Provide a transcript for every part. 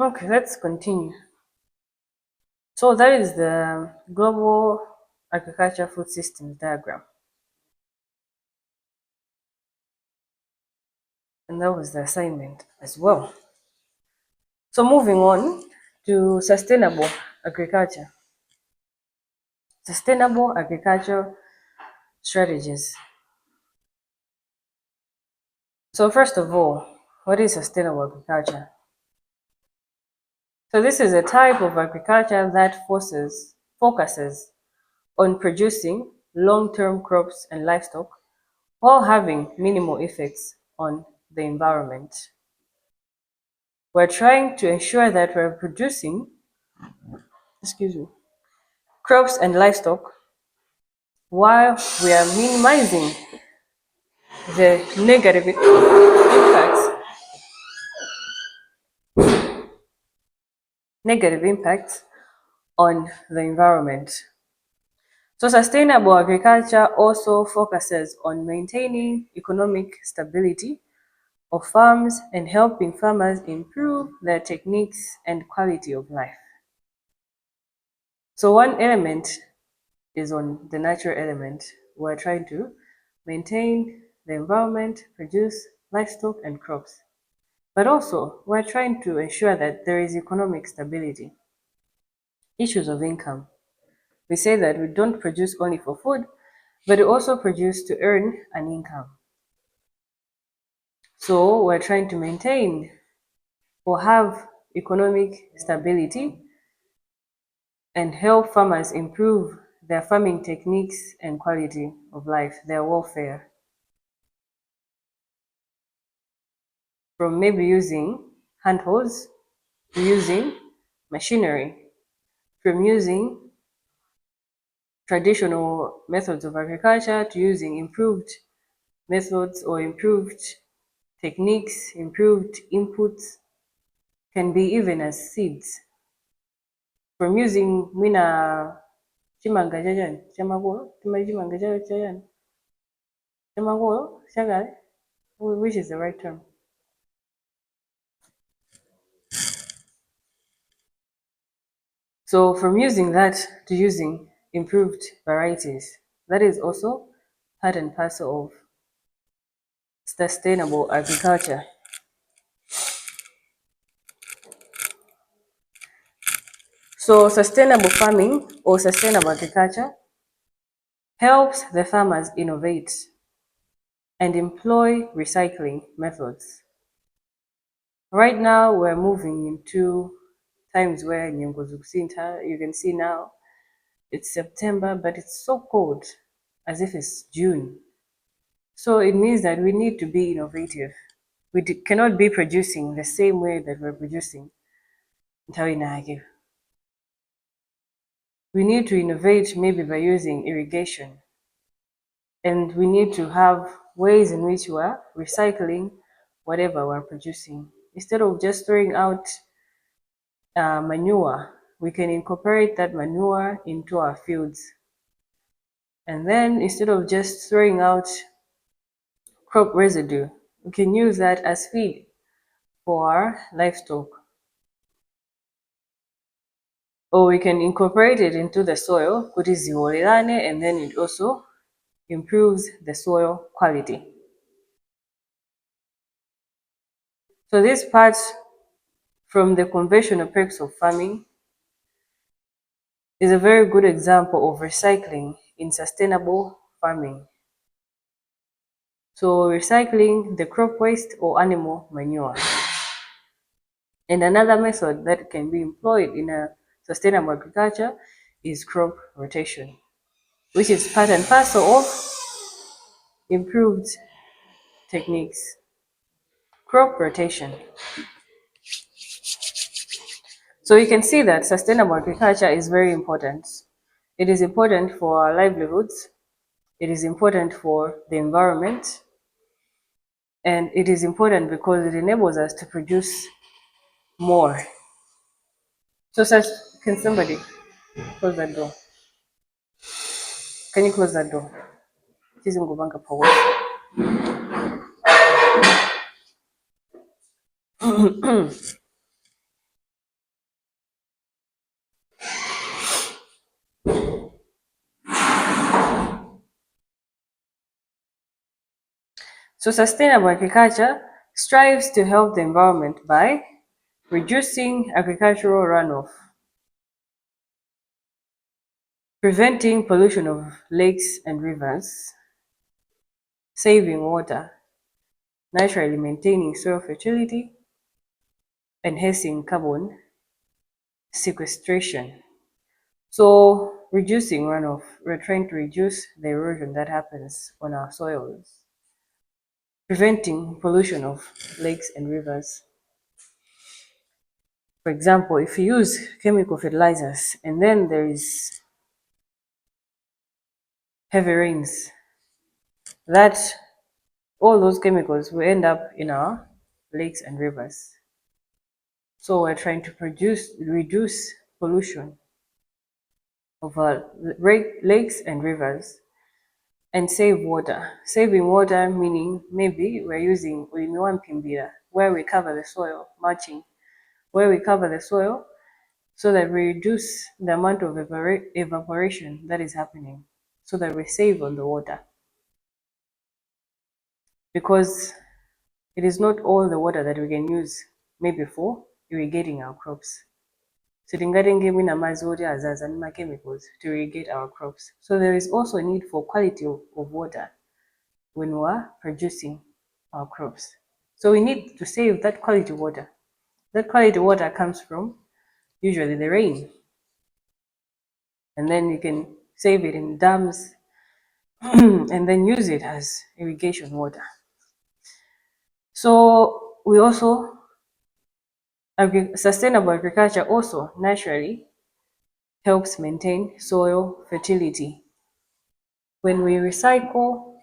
Okay, let's continue. So that is the global agriculture food systems diagram. And that was the assignment as well. So moving on to sustainable agriculture. Sustainable agriculture strategies. So first of all, what is sustainable agriculture? So this is a type of agriculture that focuses on producing long-term crops and livestock while having minimal effects on the environment. We're trying to ensure that we're producing, crops and livestock while we are minimizing the negative impacts on the environment. So sustainable agriculture also focuses on maintaining economic stability of farms and helping farmers improve their techniques and quality of life. So one element is on the natural element. We're trying to maintain the environment, produce livestock and crops. But also, we're trying to ensure that there is economic stability. Issues of income. We say that we don't produce only for food, but we also produce to earn an income. So we're trying to maintain or have economic stability and help farmers improve their farming techniques and quality of life, their welfare. From maybe using handholds to using machinery, from using traditional methods of agriculture to using improved methods or improved techniques, improved inputs, can be even as seeds. From using chimanga chajani chamakolo, chimanga chajani chamakolo chagale, which is the right term. So from using that to using improved varieties, that is also part and parcel of sustainable agriculture. So sustainable farming or sustainable agriculture helps the farmers innovate and employ recycling methods. Right now, we're moving into times where you can see now it's September, but it's so cold as if it's June. So it means that we need to be innovative. We cannot be producing the same way that we're producing. We need to innovate maybe by using irrigation. And we need to have ways in which we're recycling whatever we're producing. Instead of just throwing out manure, we can incorporate that manure into our fields. And then instead of just throwing out crop residue, we can use that as feed for our livestock. Or we can incorporate it into the soil, and then it also improves the soil quality. So this part from the conventional practice of farming is a very good example of recycling in sustainable farming. So recycling the crop waste or animal manure. And another method that can be employed in a sustainable agriculture is crop rotation, which is part and parcel of improved techniques. Crop rotation. So you can see that sustainable agriculture is very important. It is important for our livelihoods. It is important for the environment. And it is important because it enables us to produce more. So can somebody close that door? Can you close that door? Tizingubanga power. So sustainable agriculture strives to help the environment by reducing agricultural runoff, preventing pollution of lakes and rivers, saving water, naturally maintaining soil fertility, enhancing carbon sequestration. So reducing runoff, we're trying to reduce the erosion that happens on our soils, preventing pollution of lakes and rivers. For example, if you use chemical fertilizers and then there is heavy rains, that all those chemicals will end up in our lakes and rivers. So we're trying to reduce pollution of our lakes and rivers and save water. Saving water meaning maybe we're using Ulimiwa Mpimbira, where we cover the soil, mulching, where we cover the soil so that we reduce the amount of evaporation that is happening, so that we save on the water. Because it is not all the water that we can use maybe for irrigating our crops. Sitingatengemi amazzi oti azaza nima chemicals to irrigate our crops. So there is also a need for quality of water when we are producing our crops. So we need to save that quality water. That quality water comes from usually the rain. And then you can save it in dams and then use it as irrigation water. So we also, sustainable agriculture also naturally helps maintain soil fertility. When we recycle,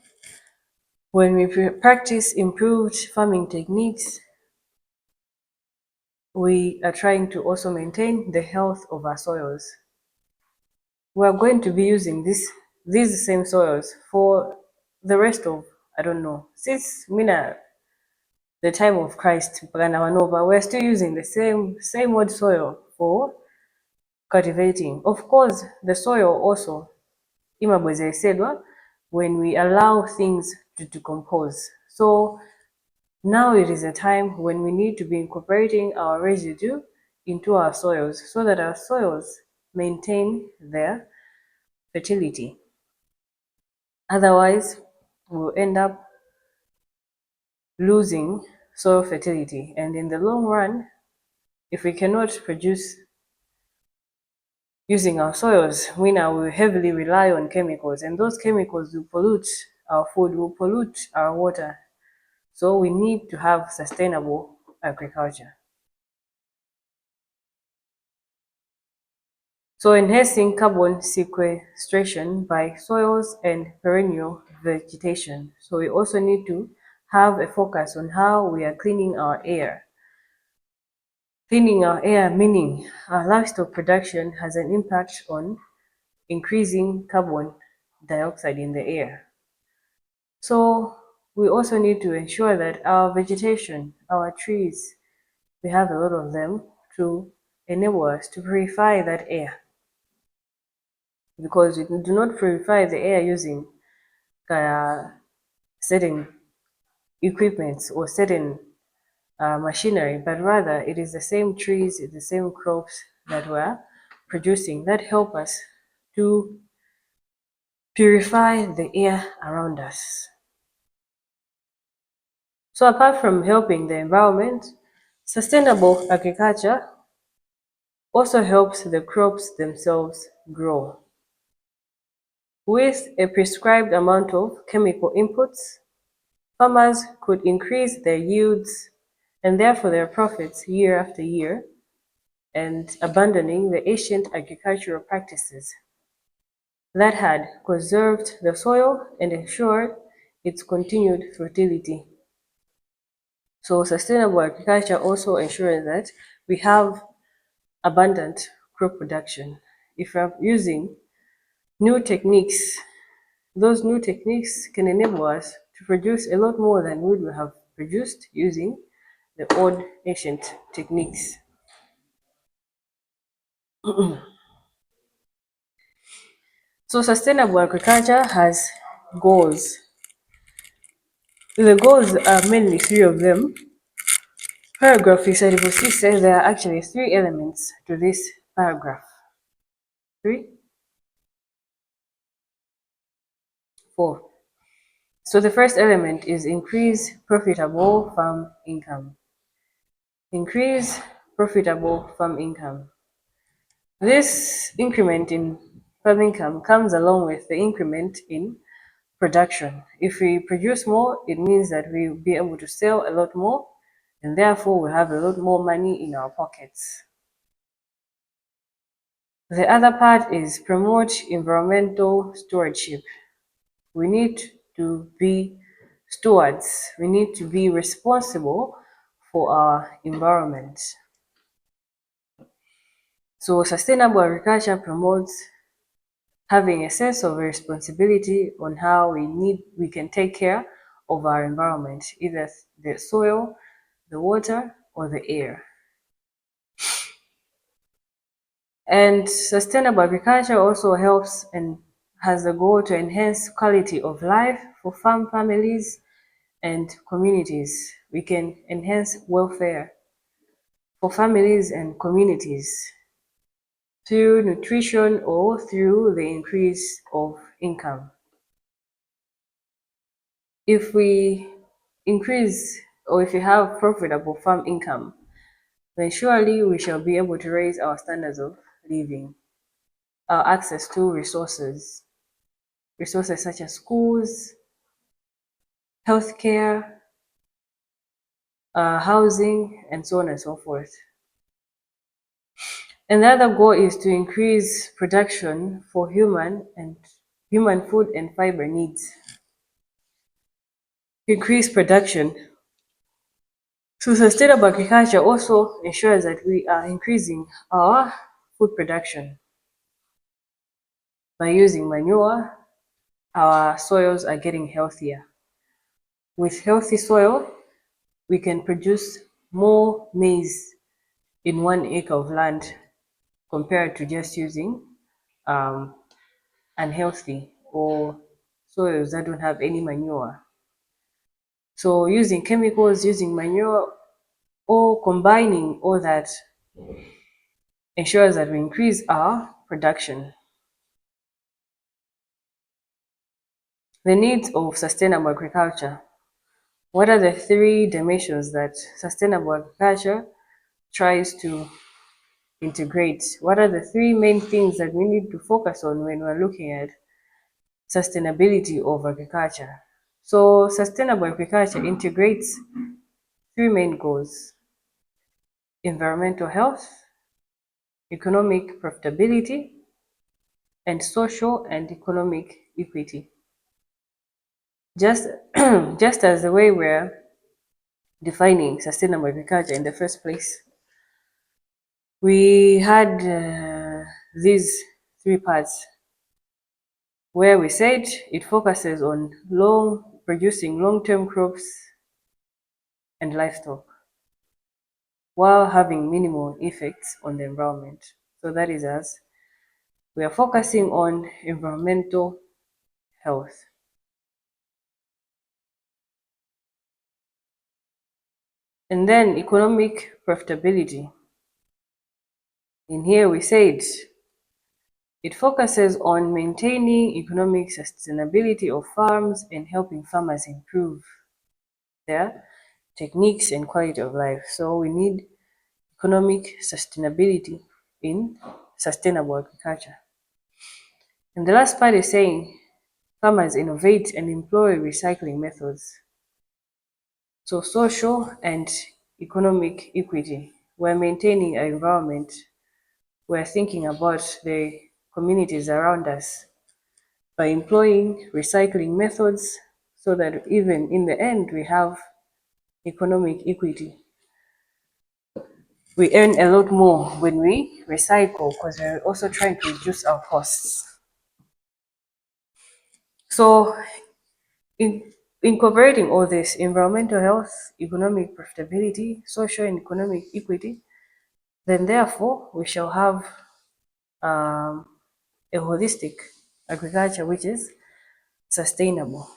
when we practice improved farming techniques, we are trying to also maintain the health of our soils. We are going to be using these same soils for the rest of, I don't know, since the time of Christ, we're still using the same old soil for cultivating. Of course, the soil also, imabweze esedwa, when we allow things to decompose. So now it is a time when we need to be incorporating our residue into our soils so that our soils maintain their fertility. Otherwise, we'll end up losing soil fertility. And in the long run, if we cannot produce using our soils, we now will heavily rely on chemicals, and those chemicals will pollute our food, will pollute our water. So we need to have sustainable agriculture. So enhancing carbon sequestration by soils and perennial vegetation. So we also need to have a focus on how we are cleaning our air. Cleaning our air meaning our livestock production has an impact on increasing carbon dioxide in the air. So we also need to ensure that our vegetation, our trees, we have a lot of them to enable us to purify that air. Because we do not purify the air using certain equipments or certain machinery, but rather it is the same trees, the same crops that we're producing that help us to purify the air around us. So apart from helping the environment, sustainable agriculture also helps the crops themselves grow. With a prescribed amount of chemical inputs, farmers could increase their yields and therefore their profits year after year, and abandoning the ancient agricultural practices that had conserved the soil and ensured its continued fertility. So sustainable agriculture also ensures that we have abundant crop production. If we're using new techniques, those new techniques can enable us to produce a lot more than we would have produced using the old ancient techniques. So sustainable agriculture has goals. The goals are mainly three of them. Paragraph 6 says there are actually three elements to this paragraph. Three? Four. So the first element is increase profitable farm income. Increase profitable farm income. This increment in farm income comes along with the increment in production. If we produce more, it means that we'll be able to sell a lot more, and therefore we'll have a lot more money in our pockets. The other part is promote environmental stewardship. We need to be stewards. We need to be responsible for our environment. So sustainable agriculture promotes having a sense of responsibility on how we can take care of our environment, either the soil, the water, or the air. And sustainable agriculture also helps and has a goal to enhance quality of life for farm families and communities. We can enhance welfare for families and communities through nutrition or through the increase of income. If we increase or if we have profitable farm income, then surely we shall be able to raise our standards of living, our access to resources such as schools, healthcare, housing, and so on and so forth. And the other goal is to increase production for human food and fiber needs. Increase production. So sustainable agriculture also ensures that we are increasing our food production. By using manure, our soils are getting healthier. With healthy soil, we can produce more maize in 1 acre of land compared to just using unhealthy or soils that don't have any manure. So using chemicals, using manure, or combining all that ensures that we increase our production. The needs of sustainable agriculture. What are the three dimensions that sustainable agriculture tries to integrate? What are the three main things that we need to focus on when we're looking at sustainability of agriculture? So sustainable agriculture integrates three main goals: environmental health, economic profitability, and social and economic equity. Just, just as the way we're defining sustainable agriculture in the first place, we had these three parts where we said it focuses on producing long-term crops and livestock while having minimal effects on the environment. So that is us. We are focusing on environmental health. And then economic profitability. In here we said it focuses on maintaining economic sustainability of farms and helping farmers improve their techniques and quality of life. So we need economic sustainability in sustainable agriculture. And the last part is saying farmers innovate and employ recycling methods. So social and economic equity. We're maintaining an environment. We're thinking about the communities around us by employing recycling methods so that even in the end we have economic equity. We earn a lot more when we recycle because we're also trying to reduce our costs. So incorporating all this, environmental health, economic profitability, social and economic equity, then therefore we shall have a holistic agriculture which is sustainable.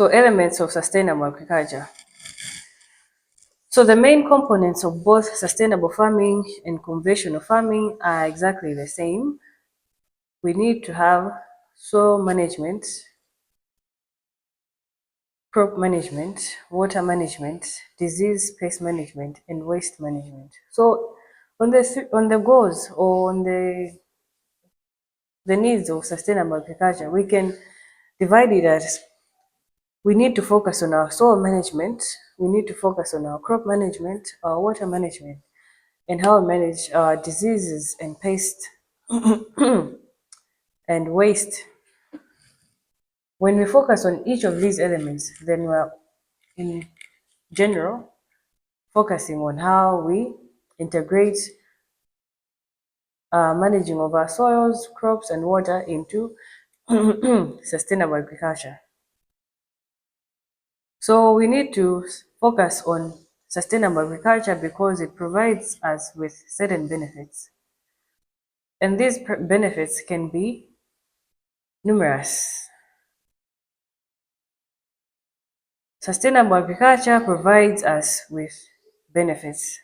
So elements of sustainable agriculture. So the main components of both sustainable farming and conventional farming are exactly the same. We need to have soil management, crop management, water management, disease pest management, and waste management. So on the goals or on the needs of sustainable agriculture, we can divide it as we need to focus on our soil management, we need to focus on our crop management, our water management, and how we manage our diseases and pests and waste. When we focus on each of these elements, then we're in general focusing on how we integrate managing of our soils, crops, and water into sustainable agriculture. So we need to focus on sustainable agriculture because it provides us with certain benefits. And these benefits can be numerous. Sustainable agriculture provides us with benefits.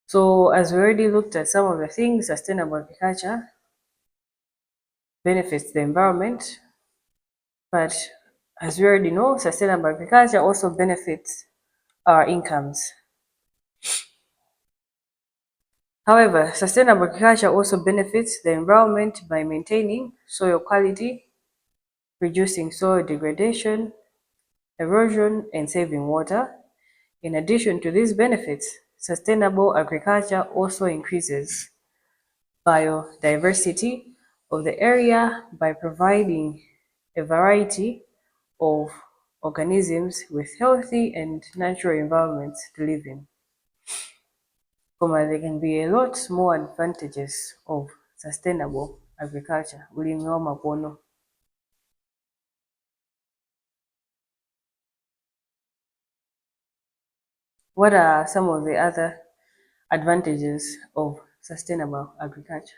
So as we already looked at some of the things, sustainable agriculture benefits the environment, but as we already know, sustainable agriculture also benefits our incomes. However, sustainable agriculture also benefits the environment by maintaining soil quality, reducing soil degradation, erosion, and saving water. In addition to these benefits, sustainable agriculture also increases biodiversity of the area by providing a variety of organisms with healthy and natural environments to live in. There can be a lot more advantages of sustainable agriculture. Ulimi wa makono. What are some of the other advantages of sustainable agriculture?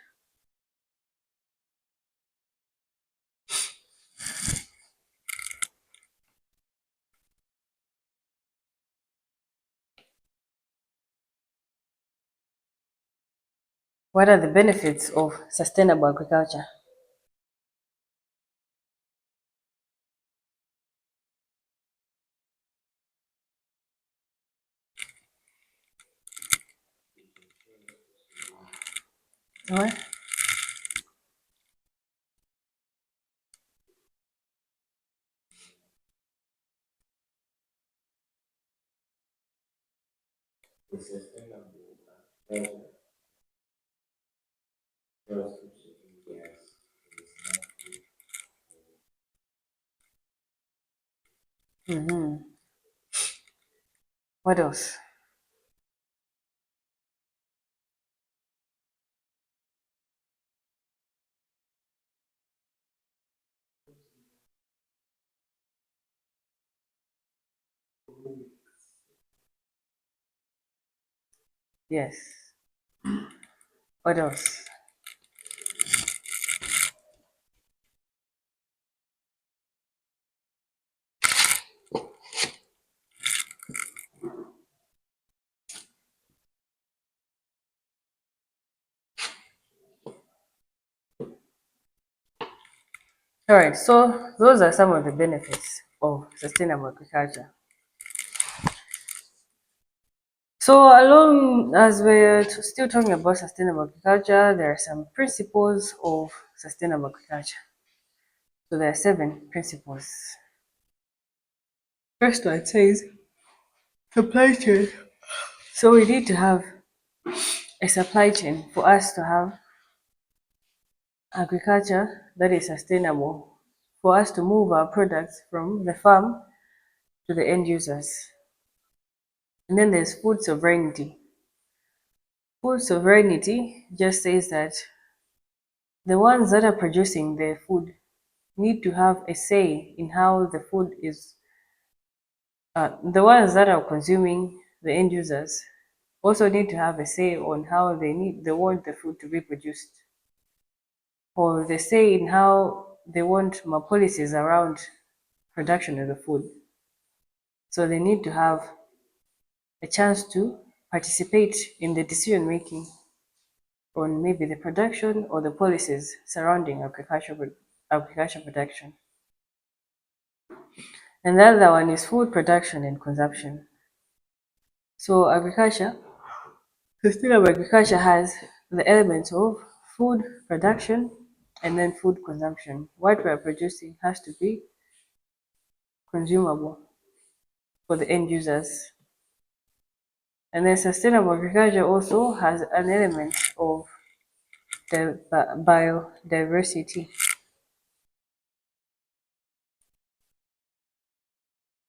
What are the benefits of sustainable agriculture? What? What else? Yes. What else? All right, so those are some of the benefits of sustainable agriculture. So along as we're still talking about sustainable agriculture, there are some principles of sustainable agriculture. So there are 7 principles. First one says supply chain. So we need to have a supply chain for us to have agriculture that is sustainable, for us to move our products from the farm to the end users. And then there's food sovereignty. Food sovereignty just says that the ones that are producing the food need to have a say in how the food is, the ones that are consuming, the end users, also need to have a say on how they want the food to be produced, or the say in how they want more policies around production of the food. So they need to have a chance to participate in the decision making on maybe the production or the policies surrounding agriculture production. And the other one is food production and consumption. So sustainable agriculture has the elements of food production and then food consumption. What we are producing has to be consumable for the end users. And then sustainable agriculture also has an element of the biodiversity.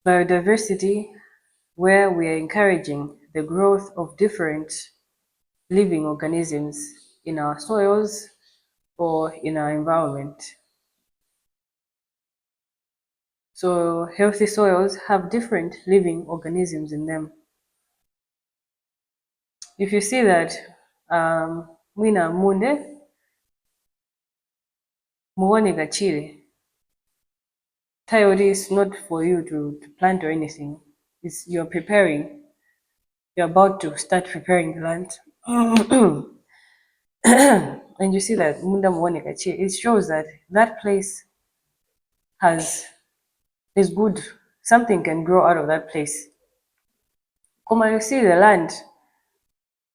Biodiversity, where we are encouraging the growth of different living organisms in our soils or in our environment. So healthy soils have different living organisms in them. If you see that mwina munde muone gachile, Tayori is not for you to plant or anything. It's you're preparing. You're about to start preparing the land. And you see that munda muone gachile. It shows that that place is good. Something can grow out of that place. Kuma you see the land,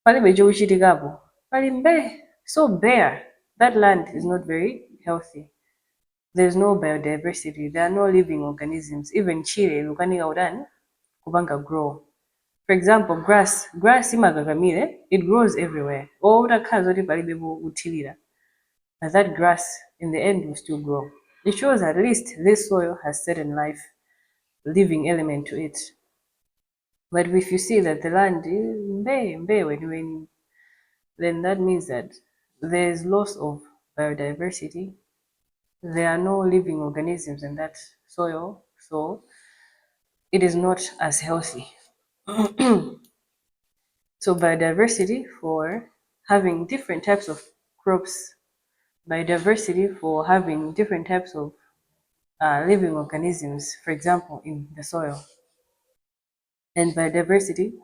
pale bejowichitikapo, pali mbe, so bare. That land is not very healthy. There's no biodiversity. There are no living organisms. Even chile, lukanika udani, kubanga grow. For example, grass imagagamire, it grows everywhere. Or utakhaza kuti palibe uthilira. But that grass, in the end, will still grow. It shows at least this soil has certain life, living element to it. But if you see that the land is when then that means that there is loss of biodiversity. There are no living organisms in that soil, so it is not as healthy. So biodiversity for having different types of crops, biodiversity for having different types of living organisms, for example, in the soil, and biodiversity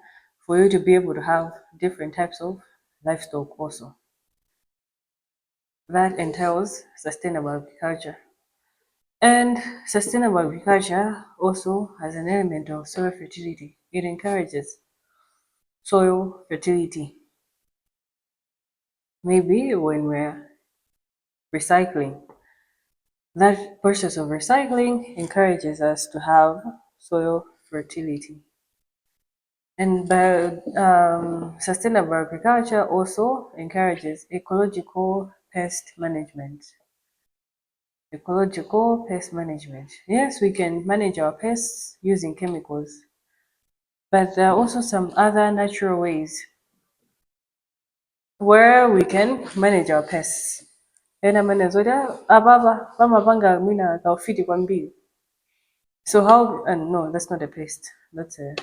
for you to be able to have different types of livestock also. That entails sustainable agriculture. And sustainable agriculture also has an element of soil fertility. It encourages soil fertility. Maybe when we're recycling, that process of recycling encourages us to have soil fertility. And sustainable agriculture also encourages ecological pest management. Ecological pest management. Yes, we can manage our pests using chemicals, but there are also some other natural ways where we can manage our pests. Ena manezoda ababa vamapanga mwina kaufiti kwambiri. So how? No, that's not a pest. That's a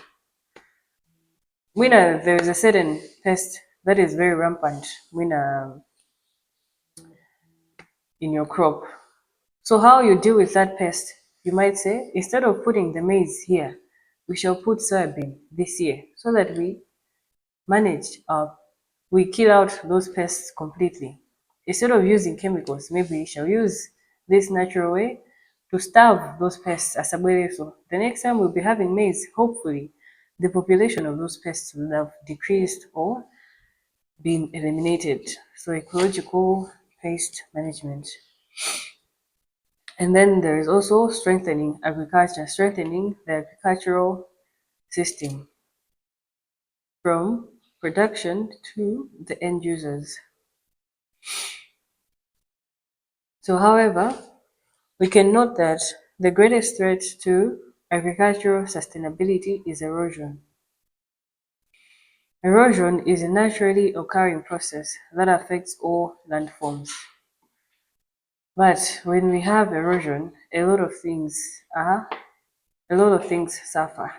mwina. There is a certain pest that is very rampant mwina in your crop. So how you deal with that pest? You might say, instead of putting the maize here, we shall put soybean this year, so that we kill out those pests completely. Instead of using chemicals, maybe we shall use this natural way to starve those pests as a way. So the next time we'll be having maize, hopefully the population of those pests will have decreased or been eliminated. So ecological pest management. And then there is also strengthening agriculture, strengthening the agricultural system from production to the end users. So, however, we can note that the greatest threat to agricultural sustainability is erosion. Erosion is a naturally occurring process that affects all landforms. But when we have erosion, a lot of things suffer.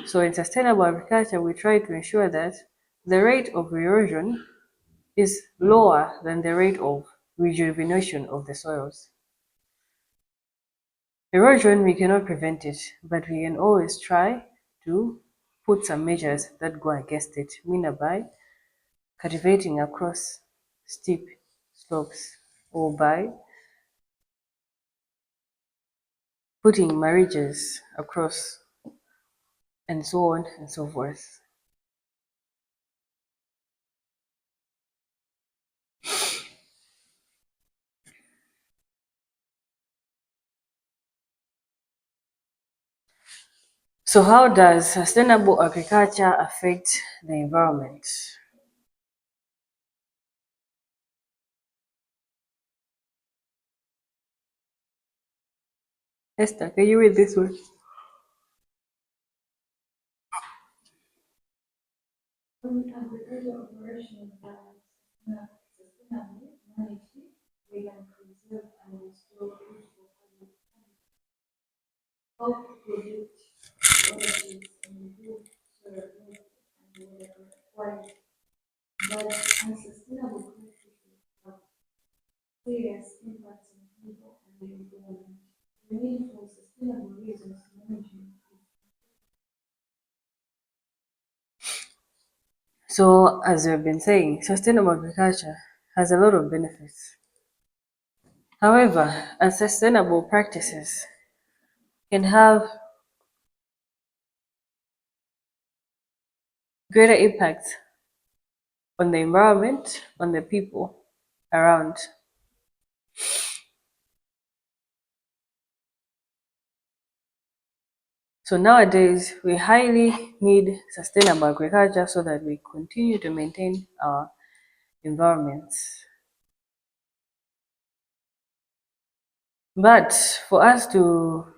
So in sustainable agriculture, we try to ensure that the rate of erosion is lower than the rate of rejuvenation of the soils. Erosion, we cannot prevent it, but we can always try to put some measures that go against it, meaning by cultivating across steep slopes or by putting marriages across and so on and so forth. So how does sustainable agriculture affect the environment? Esther, can you read this one? So, as we've been saying, sustainable agriculture has a lot of benefits. However, unsustainable practices can have greater impact on the environment, on the people around. So nowadays, we highly need sustainable agriculture so that we continue to maintain our environments. But for us to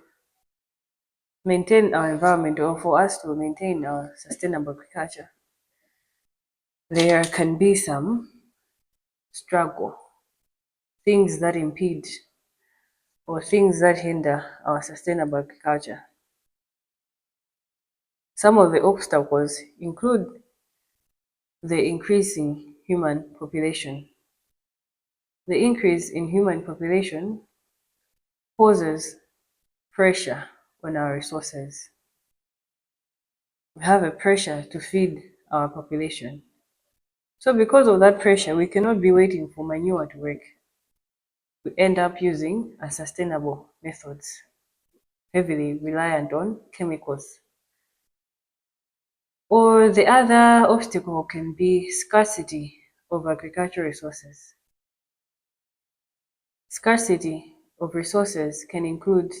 maintain our environment or for us to maintain our sustainable agriculture, there can be some struggle, things that impede or things that hinder our sustainable agriculture. Some of the obstacles include the increasing human population. The increase in human population poses pressure on our resources. We have a pressure to feed our population. So because of that pressure, we cannot be waiting for manure to work. We end up using unsustainable methods, heavily reliant on chemicals. Or the other obstacle can be scarcity of agricultural resources. Scarcity of resources can include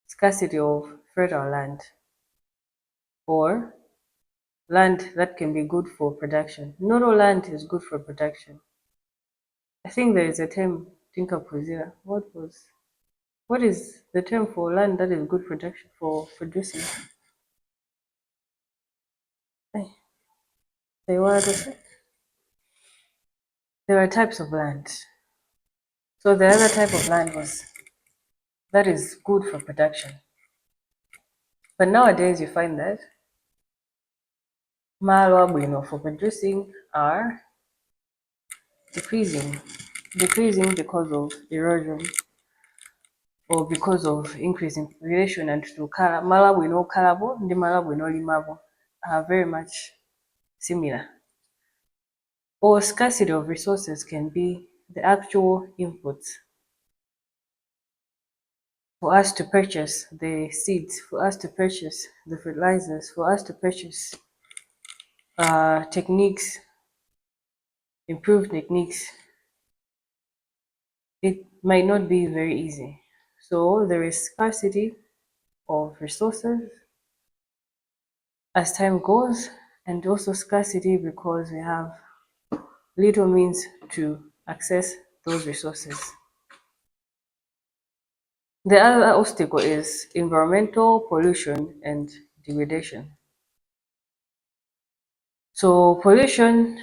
scarcity of fertile land or land that can be good for production. Not all land is good for production. I think there is a term, Tinka Puzira. What is the term for land that is good production for producing? Eh, there are types of land. So the other type of land was that is good for production. But nowadays you find that malwa bueno for producing are decreasing, because of erosion or because of increase in population and to mala bueno kalabo and mala bueno limabo are very much similar. Or scarcity of resources can be the actual inputs for us to purchase the seeds, for us to purchase the fertilizers, for us to purchase techniques, improved techniques. It might not be very easy. So there is scarcity of resources as time goes, and also scarcity because we have little means to access those resources. The other obstacle is environmental pollution and degradation. So pollution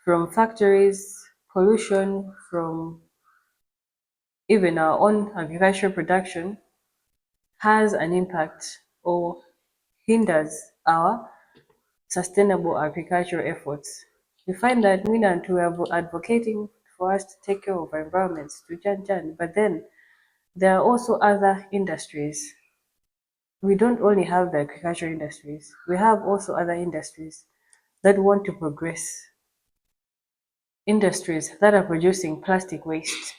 from factories, pollution from even our own agricultural production has an impact or hinders our sustainable agricultural efforts. We find that Minant we are advocating for us to take care of our environments to Jan, but then there are also other industries. We don't only have the agricultural industries, we have also other industries that want to progress. Industries that are producing plastic waste,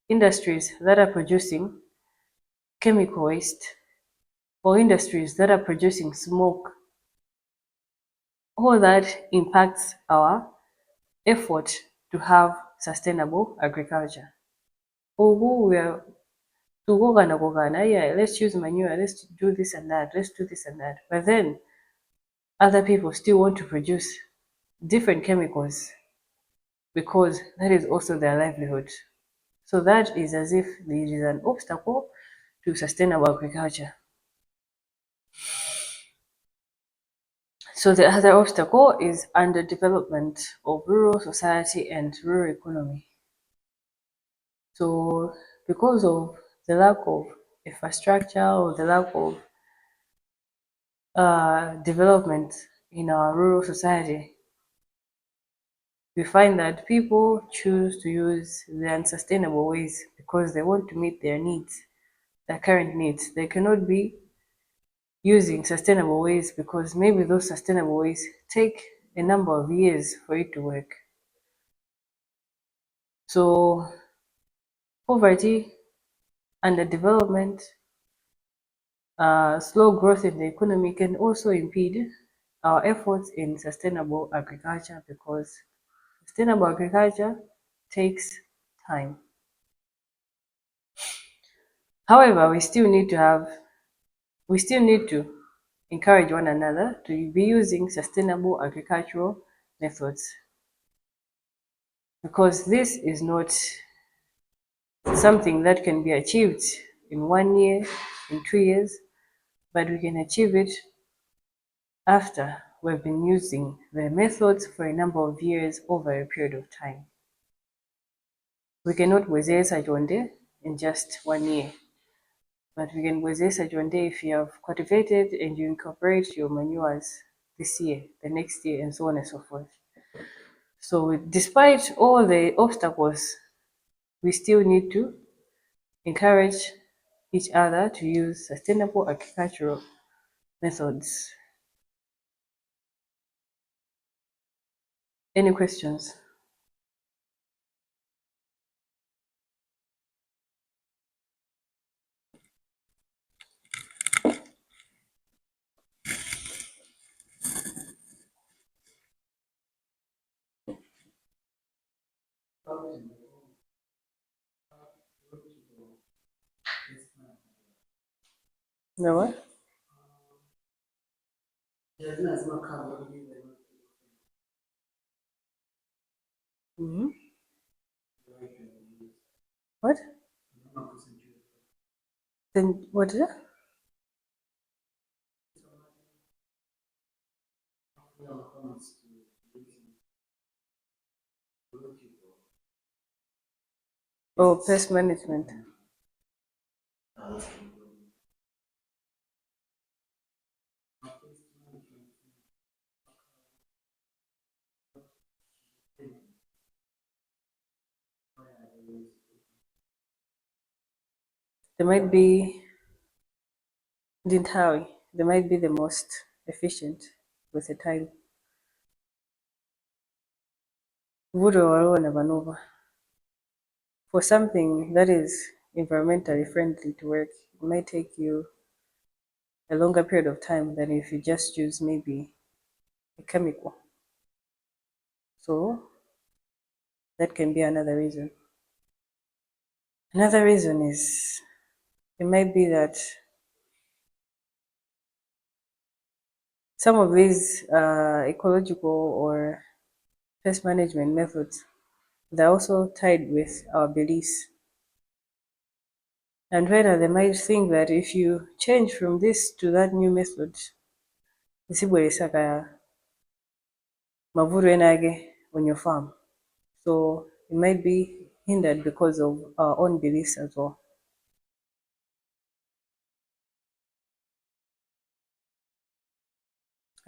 industries that are producing chemical waste, or industries that are producing smoke. All that impacts our effort to have sustainable agriculture. Although we are to yeah, let's use manure, let's do this and that, let's do this and that. But then other people still want to produce different chemicals because that is also their livelihood. So that is as if there is an obstacle to sustainable agriculture. So the other obstacle is underdevelopment of rural society and rural economy. So because of the lack of infrastructure or the lack of development in our rural society, we find that people choose to use the unsustainable ways because they want to meet their needs, their current needs. They cannot be using sustainable ways because maybe those sustainable ways take a number of years for it to work. So poverty, underdevelopment, slow growth in the economy can also impede our efforts in sustainable agriculture because sustainable agriculture takes time. However, we still need to encourage one another to be using sustainable agricultural methods because this is not something that can be achieved in 1 year, in 2 years, but we can achieve it after we've been using the methods for a number of years over a period of time. We cannot wezesa jonde in just 1 year, but we can wezesa jonde if you have cultivated and you incorporate your manures this year, the next year, and so on and so forth. So despite all the obstacles, we still need to encourage each other to use sustainable agricultural methods. Any questions? No what? Mm-hmm. What? Then what is it? Oh, pest management. They might be Dintawi. They might be the most efficient with the time. Vudo waro na vanova. For something that is environmentally friendly to work, it might take you a longer period of time than if you just use maybe a chemical. So that can be another reason. Another reason is it might be that some of these ecological or pest management methods, they're also tied with our beliefs. And whether they might think that if you change from this to that new method, isibweresaka mavuno enage on your farm. So it might be hindered because of our own beliefs as well.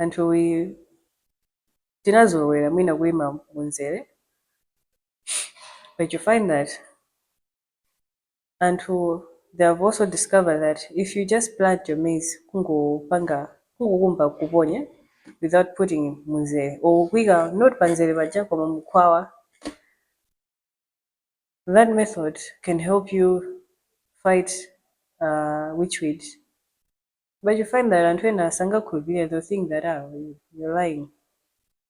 Until we tinazowera mwina gwima munzere, but you find that until they have also discovered that if you just plant your maize kungogumba kuponye without putting munzere or kuika not panzere baja koma mukwawa, that method can help you fight witch weed. But you find that anthu ena sangakhulupirire, they'll think that you're lying.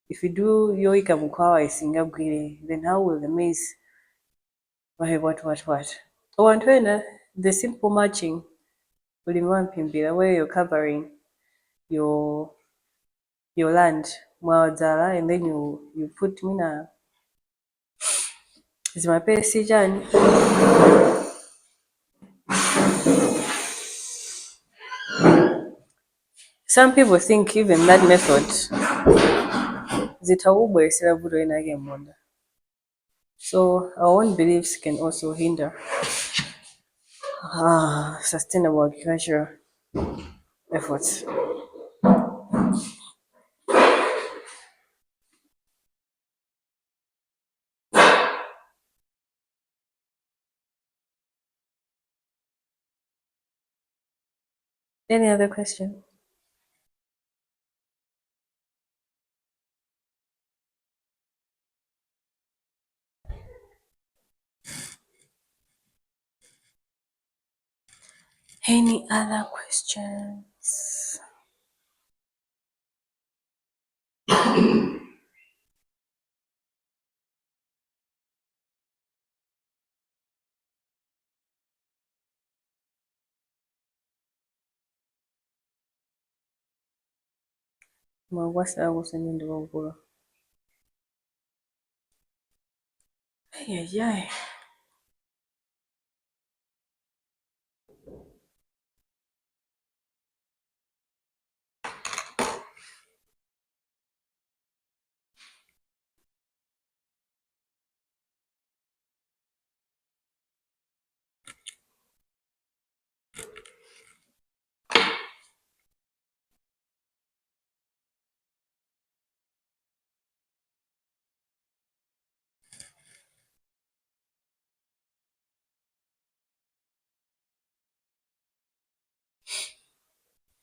If you do yoika mukwawa isingagwire, then how will the maize what? Or anthu ena, the simple mulching ulimi wa mpimbira, where you're covering your land mwadzala and then you put mina zimapesi chani. Some people think even that method zitaubweresera vuto enake munda. So our own beliefs can also hinder sustainable agricultural efforts. Any other question? Any other questions? Mwagwasa kusanyindi wavula. Ayayay.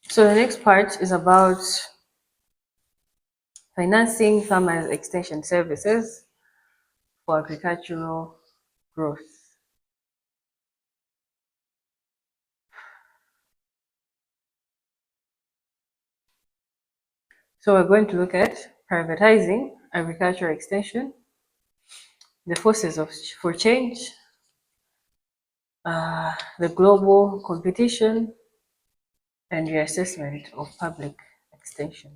So the next part is about financing farmers' extension services for agricultural growth. So we're going to look at privatizing agricultural extension, the forces for change, the global competition, and reassessment of public extension.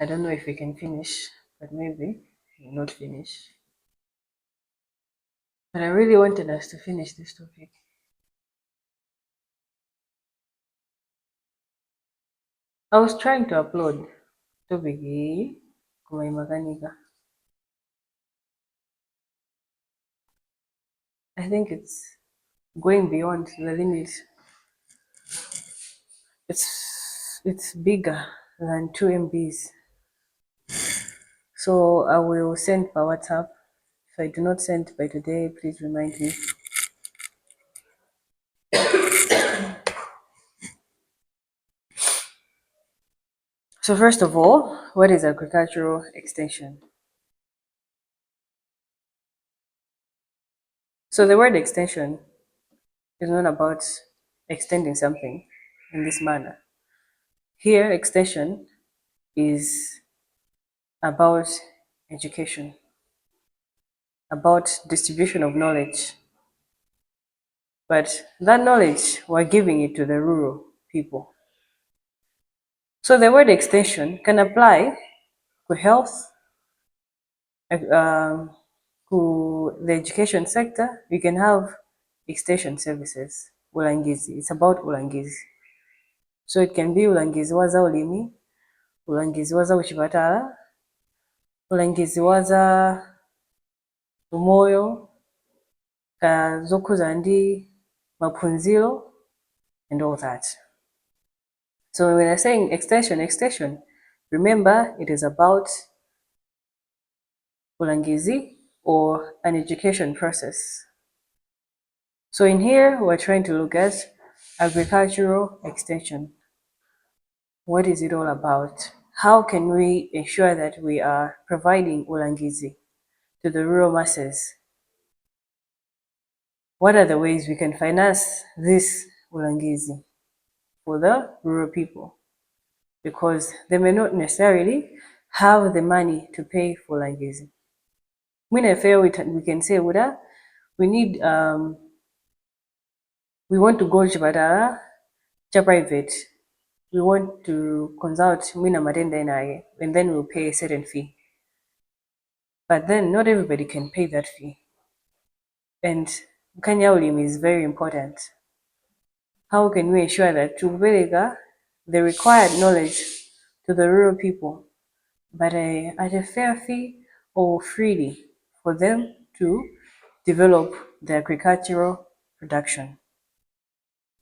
I don't know if we can finish, but maybe we'll not finish. But I really wanted us to finish this topic. I was trying to upload topic Kumai Makanika. I think it's going beyond the limit. It's bigger than 2 MBs. So I will send by WhatsApp. If I do not send by today, please remind me. So first of all, what is agricultural extension? So the word extension is not about extending something in this manner. Here, extension is about education, about distribution of knowledge. But that knowledge, we're giving it to the rural people. So the word extension can apply to health, to the education sector. You can have extension services. Ulangizi, it's about ulangizi. So it can be ulangizi waza ulimi, ulangizi waza uchipatala, ulangizi waza umoyo, kazokuza ndi mapunzilo, and all that. So when we're saying extension, remember it is about ulangizi or an education process. So in here, we're trying to look at agricultural extension. What is it all about? How can we ensure that we are providing ulangizi to the rural masses? What are the ways we can finance this ulangizi for the rural people? Because they may not necessarily have the money to pay for ulangizi. Mwine fair we can say Uda, we need we want to go chipatala cha private. We want to consult Mwina Matenda naye, and then we'll pay a certain fee. But then not everybody can pay that fee. And Kanya ulimi is very important. How can we ensure that tubelega the required knowledge to the rural people, but at a fair fee or freely for them to develop the agricultural production?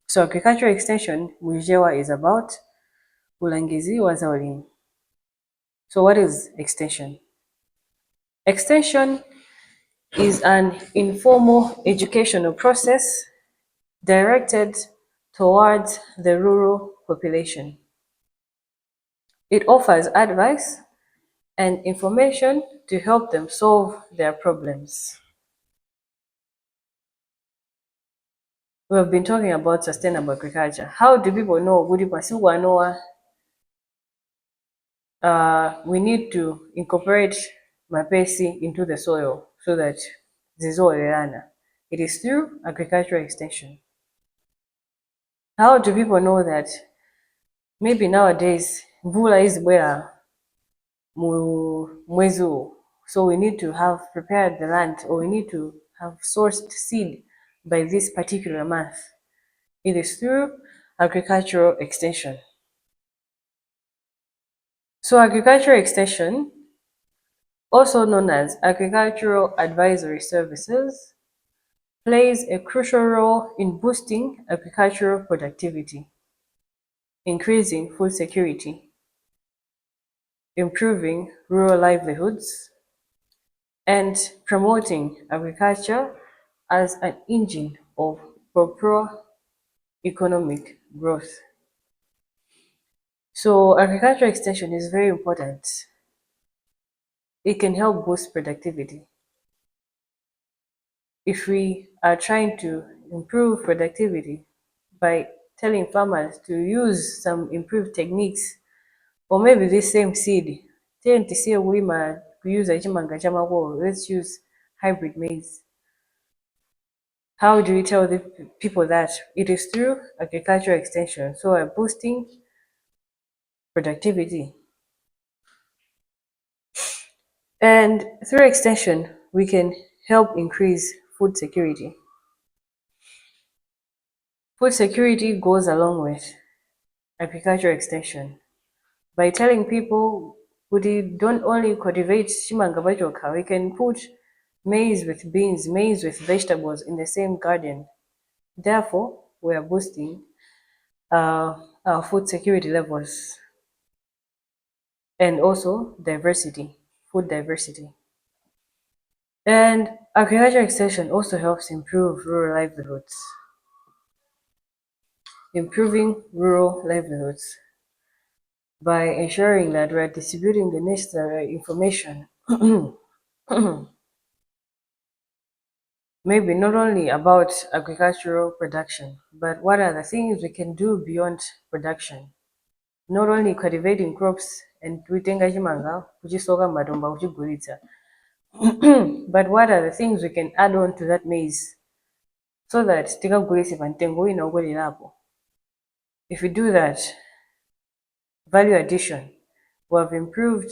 So agricultural extension Mujewa is about ulangizi wa zao limo. So what is extension? Extension is an informal educational process directed towards the rural population. It offers advice and information to help them solve their problems. We have been talking about sustainable agriculture. How do people know? We need to incorporate mapesi into the soil so that zizoelana. It is through agricultural extension. How do people know that maybe nowadays mvula izibwera mwezi huu, so we need to have prepared the land, or we need to have sourced seed by this particular month? It is through agricultural extension. So agricultural extension, also known as agricultural advisory services, plays a crucial role in boosting agricultural productivity, increasing food security, improving rural livelihoods, and promoting agriculture as an engine of proper economic growth. So agricultural extension is very important. It can help boost productivity. If we are trying to improve productivity by telling farmers to use some improved techniques, or maybe this same seed, let's use hybrid maize. How do we tell the people that? It is through agricultural extension. So we're boosting productivity. And through extension, we can help increase food security. Food security goes along with agricultural extension. By telling people we don't only cultivate shimanga bajoka, we can put maize with beans, maize with vegetables in the same garden. Therefore, we are boosting our food security levels, and also diversity, food diversity. And agricultural extension also helps improve rural livelihoods. Improving rural livelihoods by ensuring that we're distributing the necessary information maybe not only about agricultural production, but what are the things we can do beyond production. Not only cultivating crops and kuitenga chimanga kuchisoka matomba kuchigulitsa, but what are the things we can add on to that maize so that tikagulise pa mtengo wina ukwelerapo. If we do that, value addition, we have improved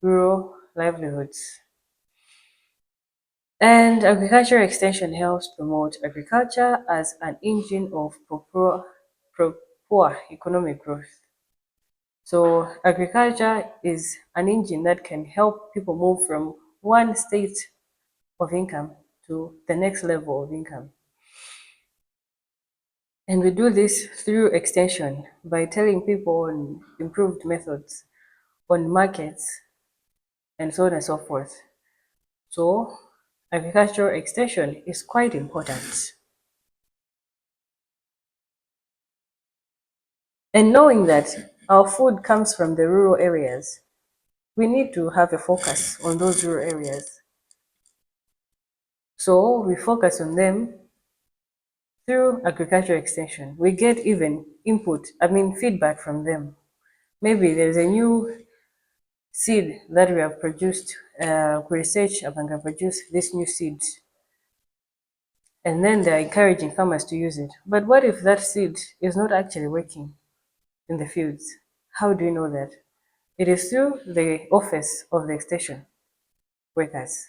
rural livelihoods. And agricultural extension helps promote agriculture as an engine of proper economic growth. So agriculture is an engine that can help people move from one state of income to the next level of income. And we do this through extension by telling people on improved methods, on markets, and so on and so forth. So agricultural extension is quite important. And knowing that our food comes from the rural areas, we need to have a focus on those rural areas. So we focus on them through agriculture extension. We get even feedback from them. Maybe there's a new seed that we have produced, we research and can produce this new seed, and then they're encouraging farmers to use it. But what if that seed is not actually working in the fields? How do you know that? It is through the office of the extension workers.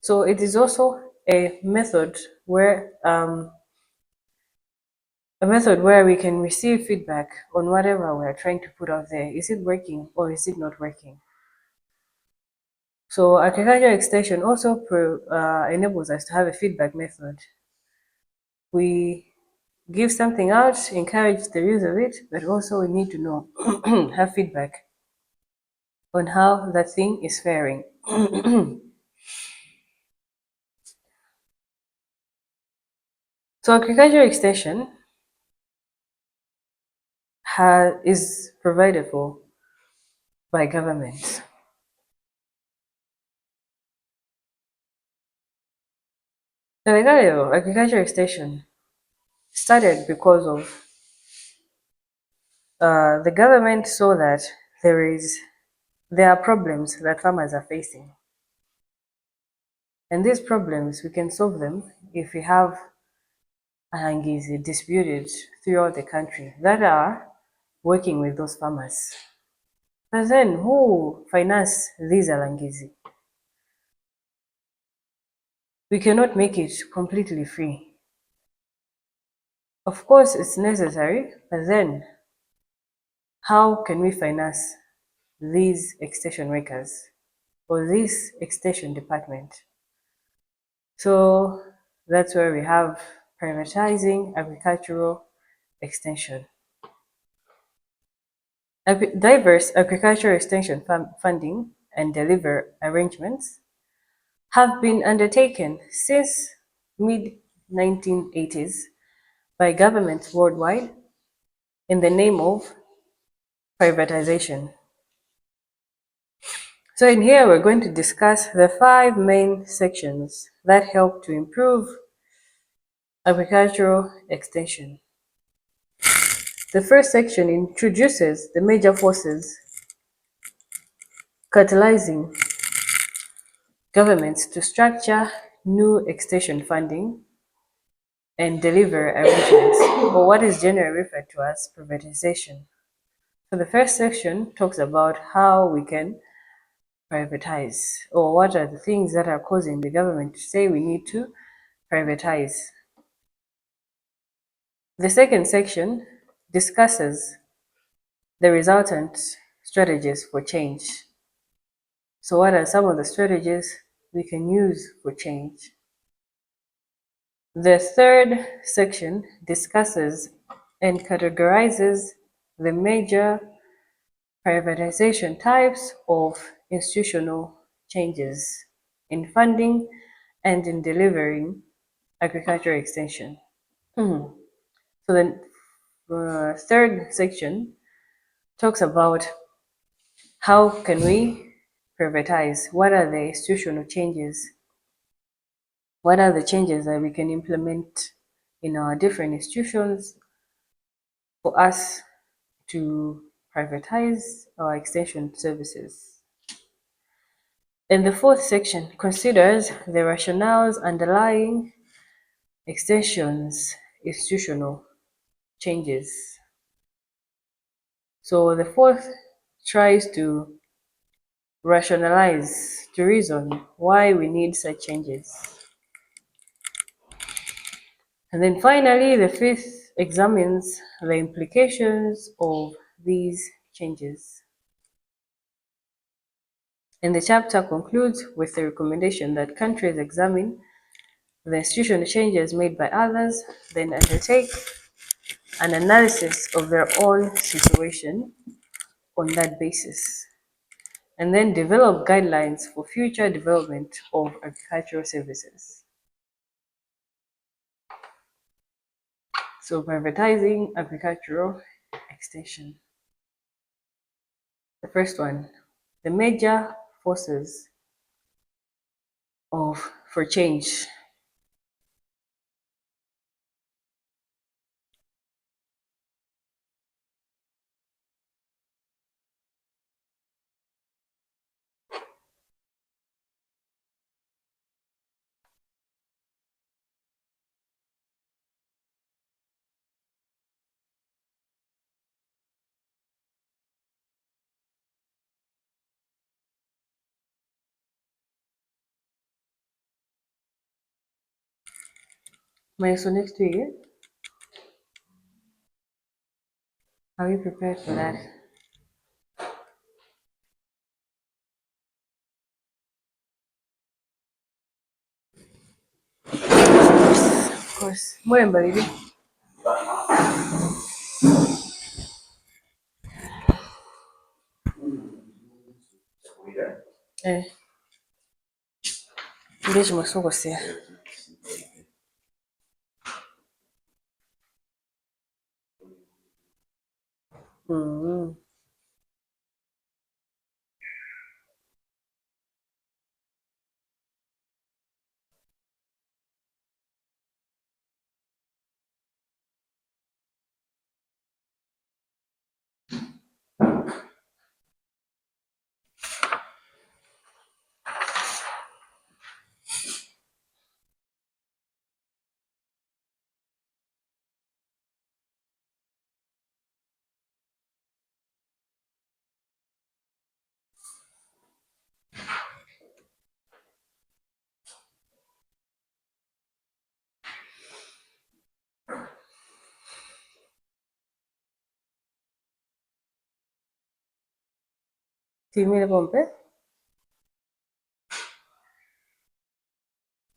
So it is also a method where we can receive feedback on whatever we are trying to put out there. Is it working or is it not working? So agriculture extension also enables us to have a feedback method. We give something out, encourage the use of it, but also we need to know, have feedback on how that thing is faring. So agriculture extension is provided for by governments. The legality of agriculture extension started because of the government saw that there are problems that farmers are facing, and these problems we can solve them if we have Alangizi distributed throughout the country that are working with those farmers. But then who finance these Alangizi? We cannot make it completely free. Of course, it's necessary, but then how can we finance these extension workers or this extension department? So that's where we have privatizing agricultural extension. Diverse agricultural extension funding and deliver arrangements have been undertaken since mid-1980s by governments worldwide in the name of privatization. So in here we're going to discuss the 5 main sections that help to improve agricultural extension. The first section introduces the major forces catalyzing governments to structure new extension funding and deliver arrangements, or what is generally referred to as privatization. So the first section talks about how we can privatize, or what are the things that are causing the government to say we need to privatize. The second section discusses the resultant strategies for change. So what are some of the strategies we can use for change? The third section discusses and categorizes the major privatization types of institutional changes in funding and in delivering agricultural extension. So the third section talks about how can we privatize, what are the institutional changes, what are the changes that we can implement in our different institutions for us to privatize our extension services. And the fourth section considers the rationales underlying extensions institutional changes. So the fourth tries to rationalize, to reason why we need such changes. And then finally, the fifth examines the implications of these changes. And the chapter concludes with the recommendation that countries examine the institutional changes made by others, then undertake an analysis of their own situation on that basis, and then develop guidelines for future development of agricultural services. So privatizing agricultural extension. The first one, the major forces of for change. So next week, are you prepared for that? Of course. Mwemba lili. Eh, ngeji masoko siya. Mm. Timile pompe.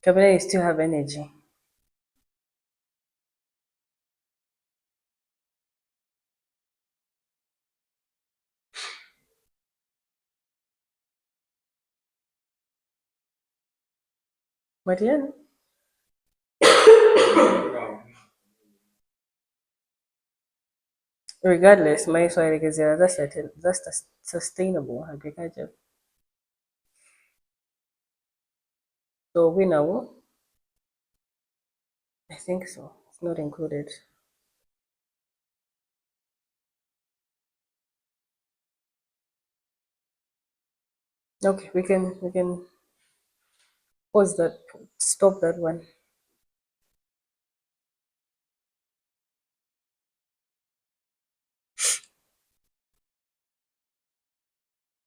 Kabla you still have energy. But yeah, regardless, maisha yalekezera that's sustainable agriculture. So we know, I think so. It's not included. Okay, we can pause that, stop that one.